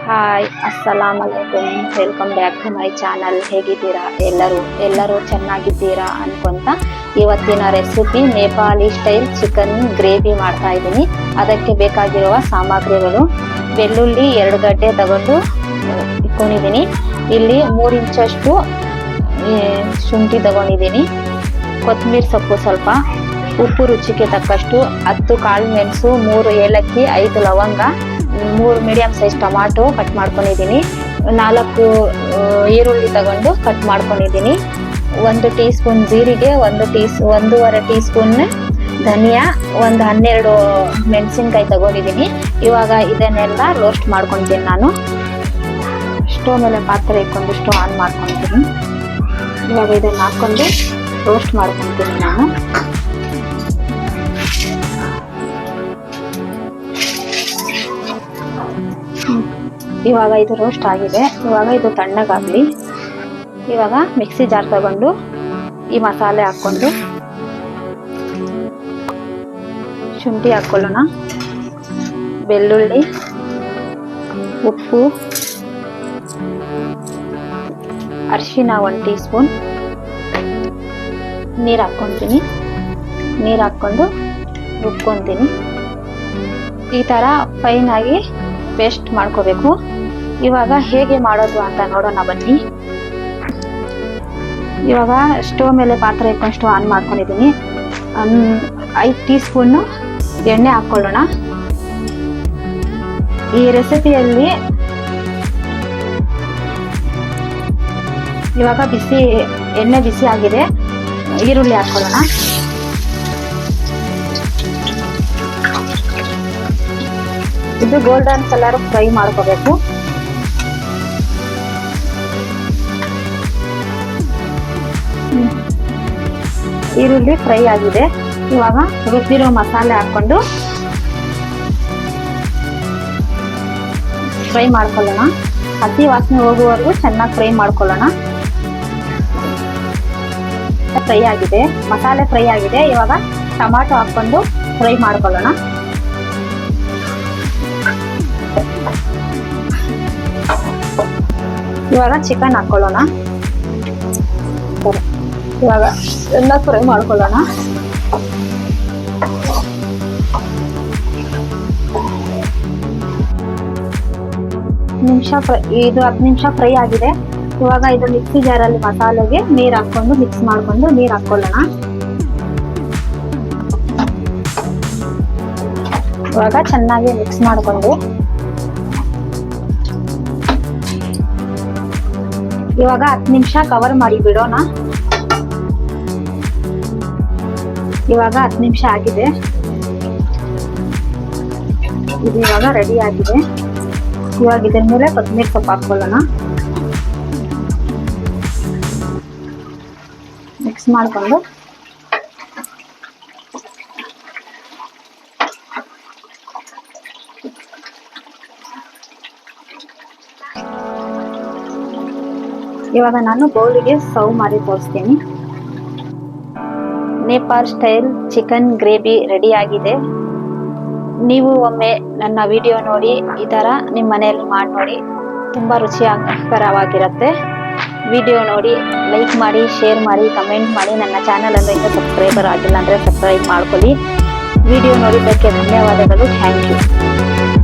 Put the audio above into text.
Hi ಅಸ್ಸಲಾಮ್ ಅಲೈಕುಮ್, welcome back to my channel. ಹೇಗಿದ್ದೀರಾ ಎಲ್ಲರೂ ಚೆನ್ನಾಗಿದ್ದೀರಾ ಅನ್ಕೊಂತ ಇವತ್ತಿನ recipe Nepali style chicken gravy ಮಾಡ್ತಾ ಇದ್ದೀನಿ. ಅದಕ್ಕೆ ಬೇಕಾಗಿರುವ ಸಾಮಗ್ರಿಗಳು: ಬೆಳ್ಳುಳ್ಳಿ 2 ಗಡ್ಡೆ ತಗೊಂಡು ಇಟ್ಕೊಂಡಿದ್ದೀನಿ. ಇಲ್ಲಿ 3 ಇಂಚಷ್ಟು ಶುಂಠಿ ತಗೊಂಡಿದ್ದೀನಿ. ಕೊತ್ತಂಬರಿ ಸೊಪ್ಪು ಸ್ವಲ್ಪ, ಉಪ್ಪು ರುಚಿಗೆ ತಕ್ಕಷ್ಟು, 10 ಕಾಳು ಮೆಣಸು, 3 ಏಲಕ್ಕಿ, 5 ಲವಂಗ, 3 ಮೀಡಿಯಂ ಸೈಜ್ ಟೊಮಾಟೊ ಕಟ್ ಮಾಡ್ಕೊಂಡಿದ್ದೀನಿ. 4 ಈರುಳ್ಳಿ ತಗೊಂಡು ಕಟ್ ಮಾಡ್ಕೊಂಡಿದ್ದೀನಿ. 1 ಟೀ ಸ್ಪೂನ್ ಜೀರಿಗೆ, 1.5 ಟೀ ಸ್ಪೂನ್ ಧನಿಯಾ, 12 ಮೆಣಸಿನ್ಕಾಯಿ ತಗೊಂಡಿದ್ದೀನಿ. ಇವಾಗ ಇದನ್ನೆಲ್ಲ ರೋಸ್ಟ್ ಮಾಡ್ಕೊತೀನಿ. ನಾನು ಸ್ಟವ್ ಮೇಲೆ ಪಾತ್ರೆ ಇಟ್ಕೊಂಡು ಸ್ಟವ್ ಆನ್ ಮಾಡ್ಕೊತೀನಿ. ಇವಾಗ ಇದನ್ನು ಹಾಕ್ಕೊಂಡು ರೋಸ್ಟ್ ಮಾಡ್ಕೊತೀನಿ ನಾನು. ಇವಾಗ ಇದು ರೋಸ್ಟ್ ಆಗಿದೆ. ಇವಾಗ ಇದು ತಣ್ಣಗಾಗಲಿ. ಇವಾಗ ಮಿಕ್ಸಿ ಜಾರ್ ತಗೊಂಡು ಈ ಮಸಾಲೆ ಹಾಕ್ಕೊಂಡು ಶುಂಠಿ ಹಾಕ್ಕೊಳ್ಳೋಣ, ಬೆಳ್ಳುಳ್ಳಿ, ಉಪ್ಪು, ಅರಿಶಿನ 1 ಟೀ ಸ್ಪೂನ್, ನೀರು ಹಾಕ್ಕೊತೀನಿ. ನೀರು ಹಾಕ್ಕೊಂಡು ರುಬ್ಕೊತೀನಿ. ಈ ಥರ ಫೈನ್ ಆಗಿ ಪೇಸ್ಟ್ ಮಾಡ್ಕೋಬೇಕು. ಇವಾಗ ಹೇಗೆ ಮಾಡೋದು ಅಂತ ನೋಡೋಣ ಬನ್ನಿ. ಇವಾಗ ಸ್ಟವ್ ಮೇಲೆ ಪಾತ್ರೆ ಇಟ್ಕೊಂಡು ಸ್ಟವ್ ಆನ್ ಮಾಡ್ಕೊಂಡಿದ್ದೀನಿ. 5 ಟೀ ಸ್ಪೂನ್ ಎಣ್ಣೆ ಹಾಕ್ಕೊಳ್ಳೋಣ. ಈ ರೆಸಿಪಿಯಲ್ಲಿ ಇವಾಗ ಎಣ್ಣೆ ಬಿಸಿ ಆಗಿದೆ. ಈರುಳ್ಳಿ ಹಾಕ್ಕೊಳ್ಳೋಣ. ಇದು ಗೋಲ್ಡನ್ ಕಲರ್ ಫ್ರೈ ಮಾಡ್ಕೋಬೇಕು. ಈರುಳ್ಳಿ ಫ್ರೈ ಆಗಿದೆ. ಇವಾಗ ರುಬ್ಬಿರೋ ಮಸಾಲೆ ಹಾಕೊಂಡು ಫ್ರೈ ಮಾಡ್ಕೊಳ್ಳೋಣ. ಹಸಿ ವಾಸನೆ ಹೋಗುವವರೆಗೂ ಚೆನ್ನಾಗಿ ಫ್ರೈ ಮಾಡ್ಕೊಳ್ಳೋಣ. ಫ್ರೈ ಆಗಿದೆ, ಮಸಾಲೆ ಫ್ರೈ ಆಗಿದೆ. ಇವಾಗ ಟೊಮಾಟೊ ಹಾಕೊಂಡು ಫ್ರೈ ಮಾಡ್ಕೊಳ್ಳೋಣ. ಇವಾಗ ಚಿಕನ್ ಹಾಕೊಳ್ಳೋಣ. ಇವಾಗ ಎಲ್ಲ ಫ್ರೈ ಮಾಡ್ಕೊಳ್ಳೋಣ. ಇದು 10 ನಿಮಿಷ ಫ್ರೈ ಆಗಿದೆ. ಇವಾಗ ಇದು ಮಿಕ್ಸಿ ಜಾರಲ್ಲಿ ಮಸಾಲೆಗೆ ನೀರು ಹಾಕೊಂಡು ಮಿಕ್ಸ್ ಮಾಡ್ಕೊಂಡು ನೀರು ಹಾಕೊಳ್ಳೋಣ. ಇವಾಗ ಚೆನ್ನಾಗಿ ಮಿಕ್ಸ್ ಮಾಡ್ಕೊಂಡು ಇವಾಗ 10 ನಿಮಿಷ ಕವರ್ ಮಾಡಿ ಬಿಡೋಣ. ಇವಾಗ 10 ನಿಮಿಷ ಆಗಿದೆ. ಇದು ಇವಾಗ ರೆಡಿ ಆಗಿದೆ. ಇವಾಗ ಇದರ ಮೇಲೆ ಕೊತ್ತಂಬರಿ ಸೊಪ್ಪು ಹಾಕೊಳ್ಳೋಣ. ಮಿಕ್ಸ್ ಮಾಡಿಕೊಂಡು ಇವಾಗ ನಾನು ಬೌಲಿಗೆ ಸರ್ವ್ ಮಾಡಿ ತೋರಿಸ್ತೀನಿ. Nepal style chicken gravy ready ಆಗಿದೆ. ನೀವು ಒಮ್ಮೆ ನನ್ನ ವಿಡಿಯೋ ನೋಡಿ ಈ ಥರ ನಿಮ್ಮ ಮನೆಯಲ್ಲಿ ಮಾಡಿ ನೋಡಿ. ತುಂಬ ರುಚಿಕರವಾಗಿರುತ್ತೆ. ವಿಡಿಯೋ ನೋಡಿ ಲೈಕ್ ಮಾಡಿ, ಶೇರ್ ಮಾಡಿ, ಕಮೆಂಟ್ ಮಾಡಿ. ನನ್ನ ಚಾನಲನ್ನು ಇನ್ನೂ ಸಬ್ಸ್ಕ್ರೈಬರ್ ಆಗಿಲ್ಲ ಅಂದರೆ ಸಬ್ಸ್ಕ್ರೈಬ್ ಮಾಡ್ಕೊಳ್ಳಿ. ವಿಡಿಯೋ ನೋಡಿದ್ದಕ್ಕೆ ಧನ್ಯವಾದಗಳು. Thank you.